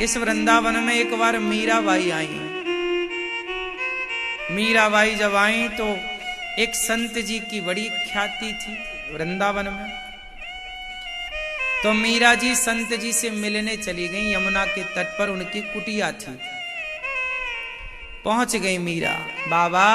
इस वृंदावन में एक बार मीराबाई आई। मीराबाई जब आई तो एक संत जी की बड़ी ख्याति थी वृंदावन में। तो मीरा जी संत जी से मिलने चली गई। यमुना के तट पर उनकी कुटिया थी। पहुंच गई मीरा। बाबा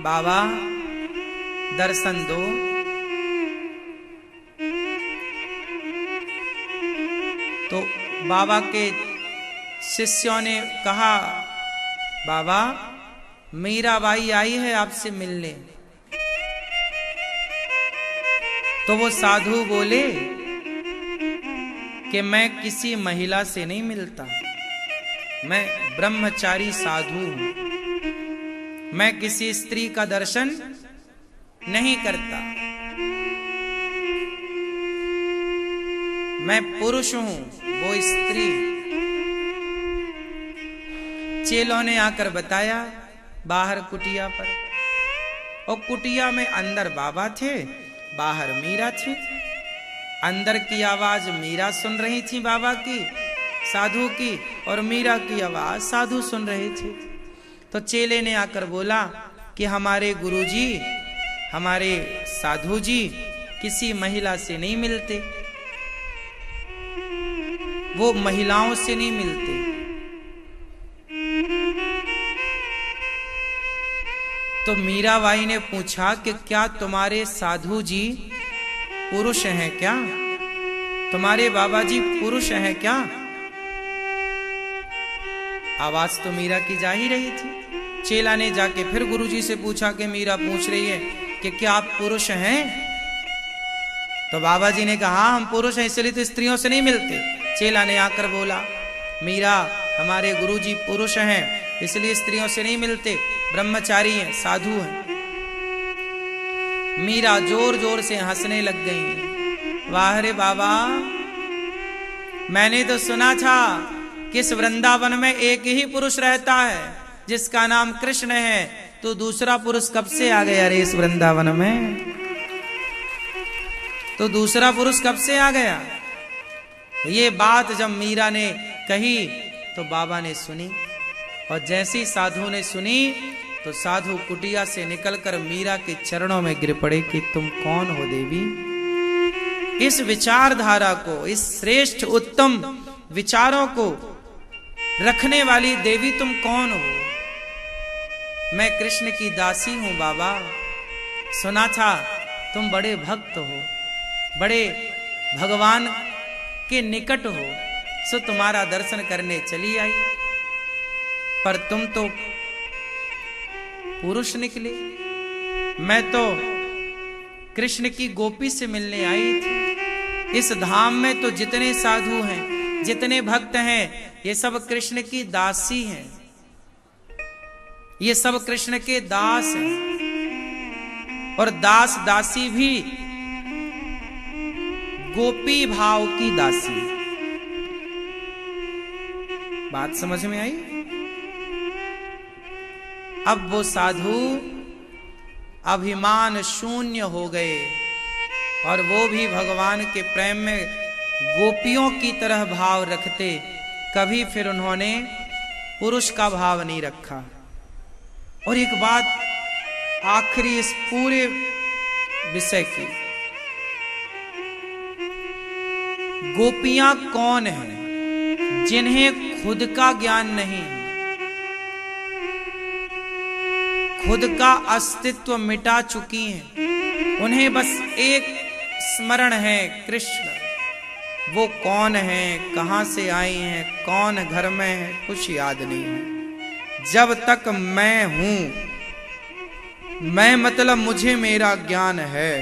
बाबा दर्शन दो। तो बाबा के शिष्यों ने कहा, बाबा मीराबाई आई है आपसे मिलने। तो वो साधु बोले कि मैं किसी महिला से नहीं मिलता, मैं ब्रह्मचारी साधु हूं, मैं किसी स्त्री का दर्शन नहीं करता, मैं पुरुष हूं, वो स्त्री। चेलों ने आकर बताया बाहर कुटिया पर, और कुटिया में अंदर बाबा थे, बाहर मीरा थी। अंदर की आवाज मीरा सुन रही थी बाबा की, साधु की, और मीरा की आवाज साधु सुन रहे थे। तो चेले ने आकर बोला कि हमारे गुरुजी, हमारे साधु जी किसी महिला से नहीं मिलते, वो महिलाओं से नहीं मिलते। तो मीराबाई ने पूछा कि क्या तुम्हारे साधु जी पुरुष हैं क्या? तुम्हारे बाबा जी पुरुष हैं क्या? आवाज तो मीरा की जा ही रही थी। चेला ने जाके फिर गुरुजी से पूछा कि मीरा पूछ रही है कि क्या आप पुरुष हैं? तो बाबा जी ने कहा हम पुरुष हैं, इसलिए तो स्त्रियों से नहीं मिलते। चेला ने आकर बोला, मीरा हमारे गुरुजी पुरुष हैं, इसलिए स्त्रियों से नहीं मिलते, ब्रह्मचारी हैं, साधु हैं। मीरा जोर जोर से हंसने लग गई। वाह रे बाबा, मैंने तो सुना था कि इस वृंदावन में एक ही पुरुष रहता है जिसका नाम कृष्ण है, तो दूसरा पुरुष कब से आ गया रे इस वृंदावन में? तो दूसरा पुरुष कब से आ गया? ये बात जब मीरा ने कही तो बाबा ने सुनी, और जैसी साधु ने सुनी तो साधु कुटिया से निकलकर मीरा के चरणों में गिर पड़े कि तुम कौन हो देवी? इस विचारधारा को, इस श्रेष्ठ उत्तम विचारों को रखने वाली देवी तुम कौन हो? मैं कृष्ण की दासी हूं बाबा। सुना था तुम बड़े भक्त हो, बड़े भगवान के निकट हो, सो तुम्हारा दर्शन करने चली आई, पर तुम तो पुरुष निकले। मैं तो कृष्ण की गोपी से मिलने आई थी। इस धाम में तो जितने साधु हैं, जितने भक्त हैं, ये सब कृष्ण की दासी हैं, ये सब कृष्ण के दास हैं। और दास दासी भी गोपी भाव की दासी। बात समझ में आई? अब वो साधु अभिमान शून्य हो गए, और वो भी भगवान के प्रेम में गोपियों की तरह भाव रखते। कभी फिर उन्होंने पुरुष का भाव नहीं रखा। और एक बात आखिरी इस पूरे विषय की, गोपियां कौन हैं जिन्हें खुद का ज्ञान नहीं, खुद का अस्तित्व मिटा चुकी हैं, उन्हें बस एक स्मरण है कृष्ण। वो कौन है, कहां से आई हैं, कौन घर में है, कुछ याद नहीं है। जब तक मैं हूं, मैं मतलब मुझे मेरा ज्ञान है,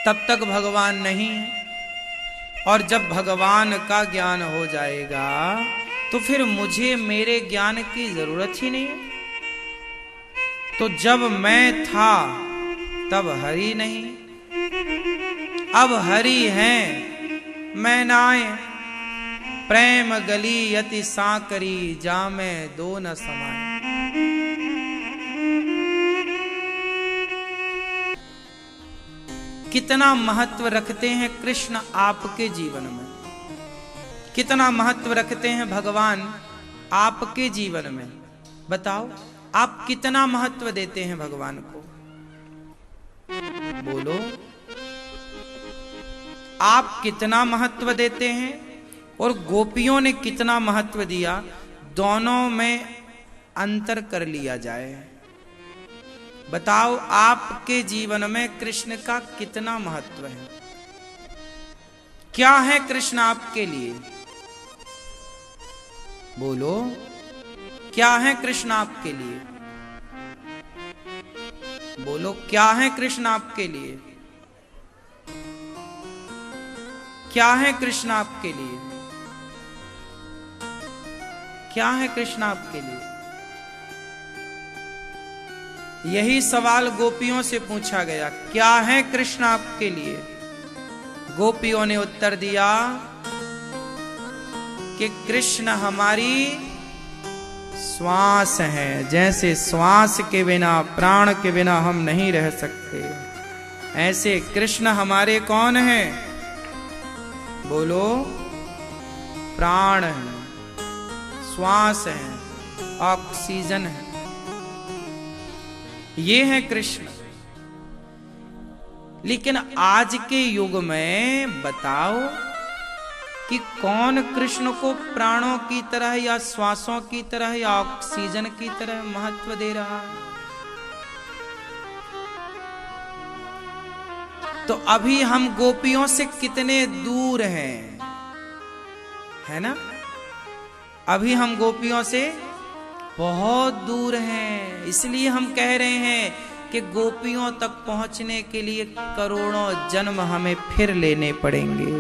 तब तक भगवान नहीं। और जब भगवान का ज्ञान हो जाएगा तो फिर मुझे मेरे ज्ञान की जरूरत ही नहीं। तो जब मैं था तब हरि नहीं, अब हरि हैं मैं नाय। प्रेम गली यति सांकरी, जामे दो न समाए। कितना महत्व रखते हैं कृष्ण आपके जीवन में, कितना महत्व रखते हैं भगवान आपके जीवन में? बताओ, आप कितना महत्व देते हैं भगवान को? बोलो, आप कितना महत्व देते हैं और गोपियों ने कितना महत्व दिया? दोनों में अंतर कर लिया जाए। बताओ, आपके जीवन में कृष्ण का कितना महत्व है? क्या है कृष्ण आपके लिए? बोलो, क्या है कृष्ण आपके लिए? बोलो, क्या है कृष्ण आपके लिए? क्या है कृष्ण आपके लिए? क्या है कृष्ण आपके लिए? यही सवाल गोपियों से पूछा गया, क्या है कृष्ण आपके लिए? गोपियों ने उत्तर दिया कि कृष्ण हमारी श्वास है। जैसे श्वास के बिना, प्राण के बिना हम नहीं रह सकते, ऐसे कृष्ण हमारे कौन है? बोलो, प्राण है, श्वास है, ऑक्सीजन है, ये है कृष्ण। लेकिन आज के युग में बताओ कि कौन कृष्ण को प्राणों की तरह या श्वासों की तरह या ऑक्सीजन की तरह महत्व दे रहा है? तो अभी हम गोपियों से कितने दूर हैं, है ना? अभी हम गोपियों से बहुत दूर हैं। इसलिए हम कह रहे हैं कि गोपियों तक पहुंचने के लिए करोड़ों जन्म हमें फिर लेने पड़ेंगे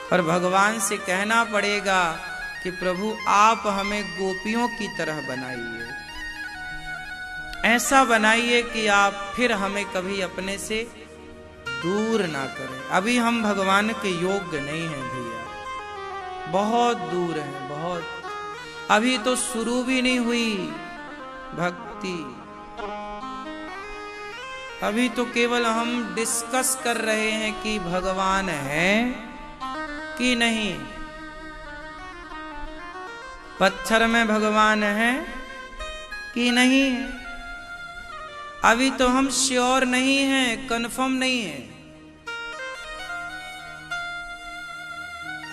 और भगवान से कहना पड़ेगा कि प्रभु आप हमें गोपियों की तरह बनाइए, ऐसा बनाइए कि आप फिर हमें कभी अपने से दूर ना करें। अभी हम भगवान के योग्य नहीं हैं भैया, बहुत दूर हैं, बहुत। अभी तो शुरू भी नहीं हुई भक्ति, अभी तो केवल हम डिस्कस कर रहे हैं कि भगवान है कि नहीं, पत्थर में भगवान है कि नहीं है। अभी तो हम श्योर नहीं हैं, कंफर्म नहीं है।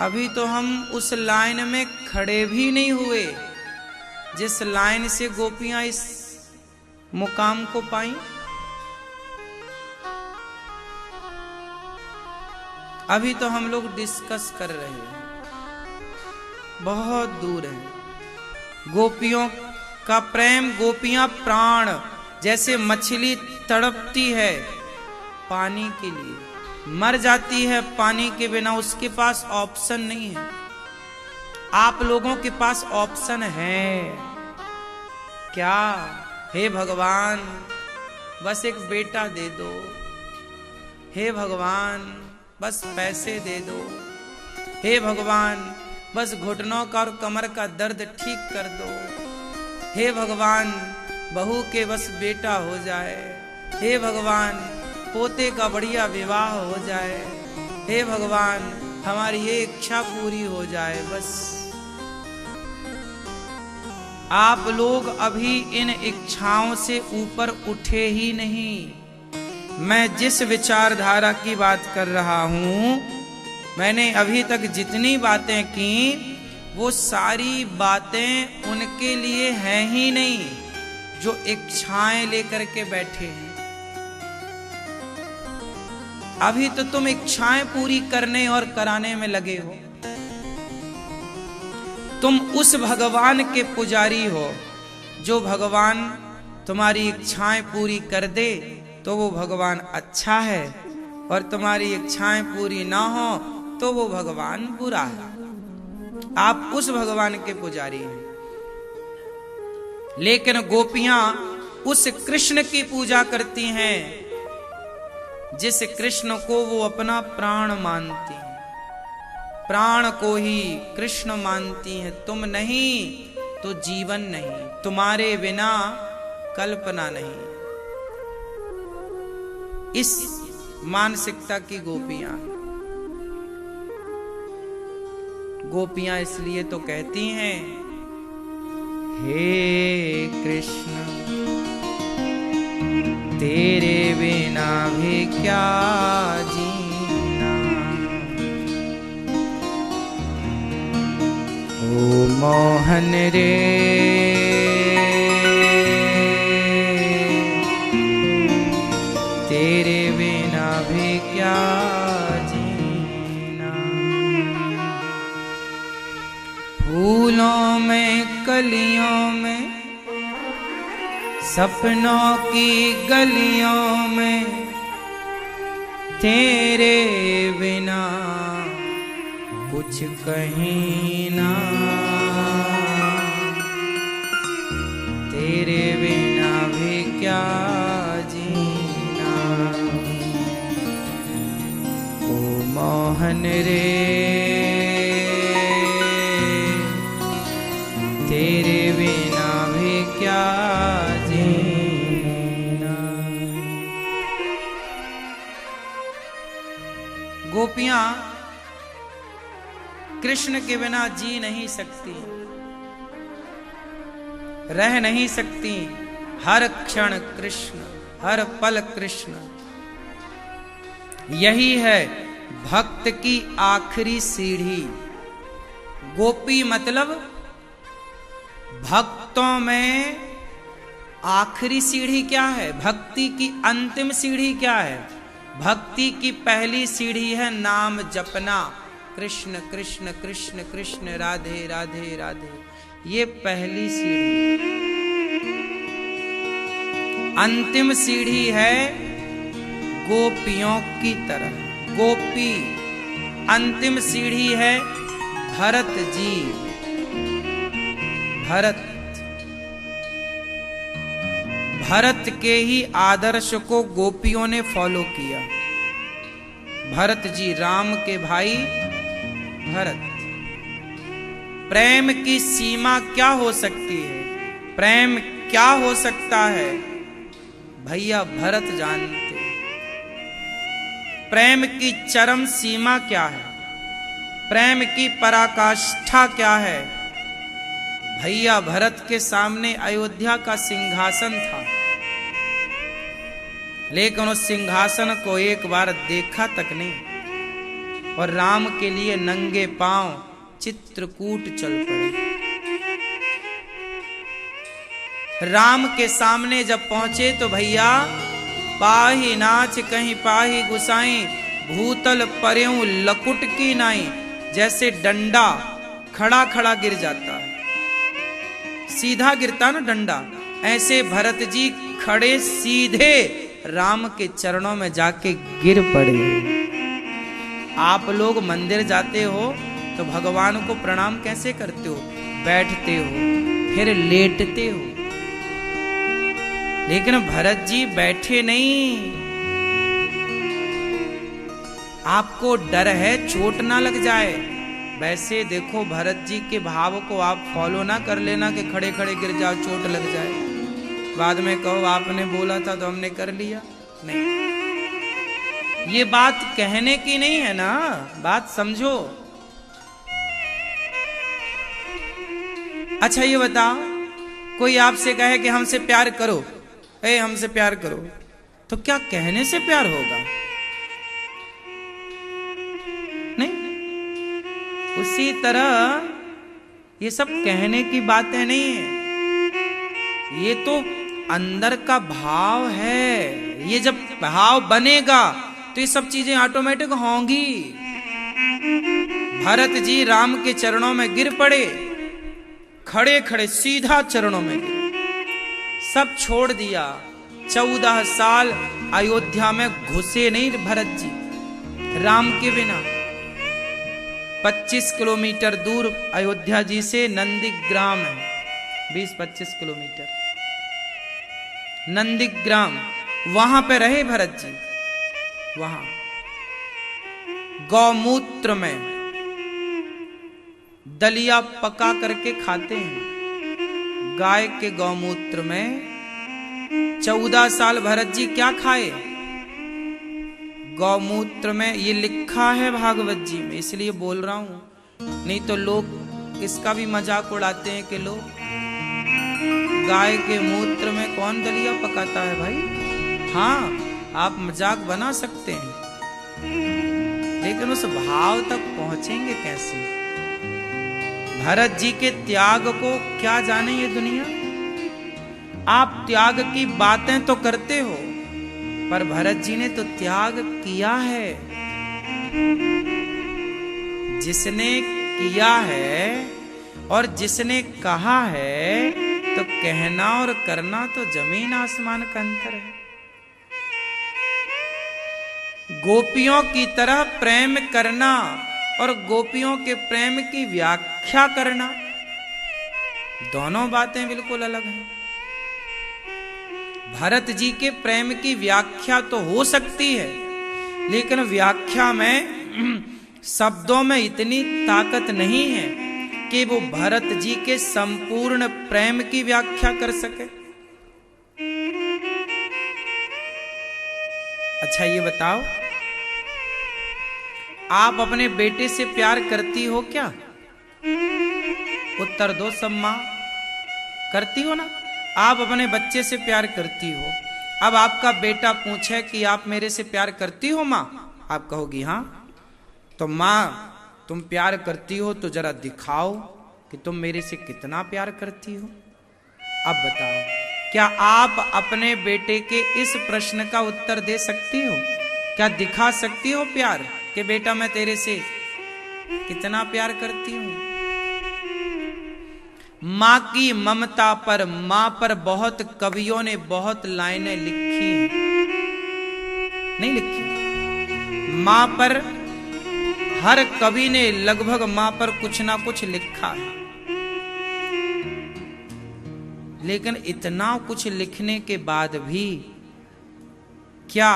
अभी तो हम उस लाइन में खड़े भी नहीं हुए जिस लाइन से गोपियां इस मुकाम को पाई। अभी तो हम लोग डिस्कस कर रहे हैं, बहुत दूर है। गोपियों का प्रेम, गोपियां प्राण, जैसे मछली तड़पती है पानी के लिए, मर जाती है पानी के बिना, उसके पास ऑप्शन नहीं है। आप लोगों के पास ऑप्शन है क्या? हे भगवान बस एक बेटा दे दो, हे भगवान बस पैसे दे दो, हे भगवान बस घुटनों का और कमर का दर्द ठीक कर दो, हे भगवान बहू के बस बेटा हो जाए, हे भगवान पोते का बढ़िया विवाह हो जाए, हे भगवान हमारी ये इच्छा पूरी हो जाए। बस आप लोग अभी इन इच्छाओं से ऊपर उठे ही नहीं। मैं जिस विचारधारा की बात कर रहा हूं, मैंने अभी तक जितनी बातें की वो सारी बातें उनके लिए हैं ही नहीं जो इच्छाएं लेकर के बैठे हैं। अभी तो तुम इच्छाएं पूरी करने और कराने में लगे हो। तुम उस भगवान के पुजारी हो जो भगवान तुम्हारी इच्छाएं पूरी कर दे तो वो भगवान अच्छा है, और तुम्हारी इच्छाएं पूरी ना हो तो वो भगवान बुरा है। आप उस भगवान के पुजारी हैं। लेकिन गोपियां उस कृष्ण की पूजा करती हैं जिस कृष्ण को वो अपना प्राण मानती हैं, प्राण को ही कृष्ण मानती हैं। तुम नहीं तो जीवन नहीं, तुम्हारे बिना कल्पना नहीं। इस मानसिकता की गोपियां, गोपियां इसलिए तो कहती हैं, हे कृष्ण तेरे बिना भी क्या जीना, ओ मोहन रे तेरे बिना भी क्या जीना। फूलों में कलियों में सपनों की गलियों में तेरे बिना कुछ कहीं ना, तेरे बिना भी क्या जीना, ओ मोहन रे तेरे बिना भी क्या जीना। गोपियां कृष्ण के बिना जी नहीं सकती, रह नहीं सकती। हर क्षण कृष्ण, हर पल कृष्ण, यही है भक्त की आखिरी सीढ़ी। गोपी मतलब भक्तों में आखिरी सीढ़ी क्या है? भक्ति की अंतिम सीढ़ी क्या है? भक्ति की पहली सीढ़ी है नाम जपना, कृष्ण कृष्ण कृष्ण कृष्ण राधे राधे राधे, ये पहली सीढ़ी। अंतिम सीढ़ी है गोपियों की तरह, गोपी। अंतिम सीढ़ी है भरत जी, भरत के ही आदर्श को गोपियों ने फॉलो किया। भरत जी, राम के भाई भरत। प्रेम की सीमा क्या हो सकती है? प्रेम क्या हो सकता है? भैया भरत जानते। प्रेम की चरम सीमा क्या है? प्रेम की पराकाष्ठा क्या है? भैया भरत के सामने अयोध्या का सिंहासन था, लेकिन उस सिंहासन को एक बार देखा तक नहीं, और राम के लिए नंगे पांव चित्रकूट चल पड़े। राम के सामने जब पहुंचे तो भैया पाही नाच कहीं पाही गुसाई, भूतल पर्यों लकुट की नाई। जैसे डंडा खड़ा खड़ा गिर जाता है, सीधा गिरता ना डंडा, ऐसे भरत जी खड़े सीधे राम के चरणों में जाके गिर पड़े। आप लोग मंदिर जाते हो तो भगवान को प्रणाम कैसे करते हो? बैठते हो, फिर लेटते हो। लेकिन भरत जी बैठे नहीं। आपको डर है चोट ना लग जाए। वैसे देखो भरत जी के भाव को आप फॉलो ना कर लेना कि खड़े खड़े गिर जाओ चोट लग जाए, बाद में कहो आपने बोला था तो हमने कर लिया। नहीं, ये बात कहने की नहीं है ना, बात समझो। अच्छा ये बताओ, कोई आपसे कहे कि हमसे प्यार करो, हमसे प्यार करो, तो क्या कहने से प्यार होगा? नहीं। उसी तरह ये सब कहने की बातें नहीं है, ये तो अंदर का भाव है। ये जब भाव बनेगा तो ये सब चीजें ऑटोमेटिक होंगी। भरत जी राम के चरणों में गिर पड़े, खड़े खड़े सीधा चरणों में गिरे, सब छोड़ दिया। 14 साल अयोध्या में घुसे नहीं भरत जी राम के बिना। 25 किलोमीटर दूर अयोध्या जी से नंदीग्राम है, 20-25 किलोमीटर नंदीग्राम, वहां पे रहे भरत जी। वहां गौमूत्र में दलिया पका करके खाते हैं। गाय के गौमूत्र में 14 साल भरत जी क्या खाए? गौमूत्र में, ये लिखा है भागवत जी में, इसलिए बोल रहा हूं। नहीं तो लोग इसका भी मजाक उड़ाते हैं कि लोग गाय के मूत्र में कौन दलिया पकाता है भाई। हाँ, आप मजाक बना सकते हैं, लेकिन उस भाव तक पहुंचेंगे कैसे? भरत जी के त्याग को क्या जाने ये दुनिया। आप त्याग की बातें तो करते हो, पर भरत जी ने तो त्याग किया है। जिसने किया है और जिसने कहा है, तो कहना और करना तो जमीन आसमान का अंतर है। गोपियों की तरह प्रेम करना और गोपियों के प्रेम की व्याख्या करना, दोनों बातें बिल्कुल अलग हैं। भरत जी के प्रेम की व्याख्या तो हो सकती है, लेकिन व्याख्या में शब्दों में इतनी ताकत नहीं है कि वो भरत जी के संपूर्ण प्रेम की व्याख्या कर सके। अच्छा ये बताओ, आप अपने बेटे से प्यार करती हो क्या? उत्तर दो सब मां, करती हो ना? आप अपने बच्चे से प्यार करती हो। अब आपका बेटा पूछे कि आप मेरे से प्यार करती हो मां, आप कहोगी हाँ। तो मां तुम प्यार करती हो तो जरा दिखाओ कि तुम मेरे से कितना प्यार करती हो। अब बताओ, क्या आप अपने बेटे के इस प्रश्न का उत्तर दे सकती हो? क्या दिखा सकती हो प्यार कि बेटा मैं तेरे से कितना प्यार करती हूं? मां की ममता पर, मां पर बहुत कवियों ने बहुत लाइनें लिखी, नहीं लिखी? मां पर हर कवि ने लगभग मां पर कुछ ना कुछ लिखा है, लेकिन इतना कुछ लिखने के बाद भी क्या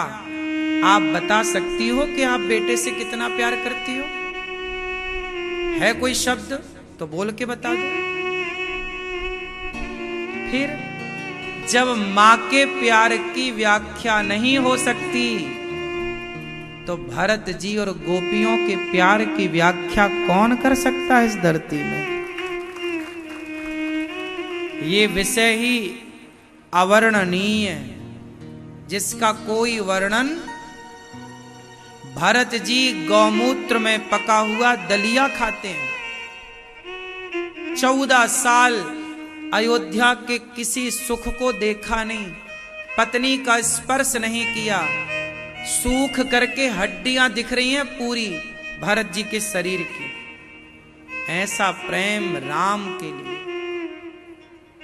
आप बता सकती हो कि आप बेटे से कितना प्यार करती हो? है कोई शब्द तो बोल के बता दो। फिर जब मां के प्यार की व्याख्या नहीं हो सकती, तो भरत जी और गोपियों के प्यार की व्याख्या कौन कर सकता है इस धरती में? ये विषय ही अवर्णनीय है, जिसका कोई वर्णन। भरत जी गौमूत्र में पका हुआ दलिया खाते हैं। 14 साल अयोध्या के किसी सुख को देखा नहीं, पत्नी का स्पर्श नहीं किया, सूख करके हड्डियां दिख रही हैं पूरी भरत जी के शरीर की। ऐसा प्रेम राम के लिए।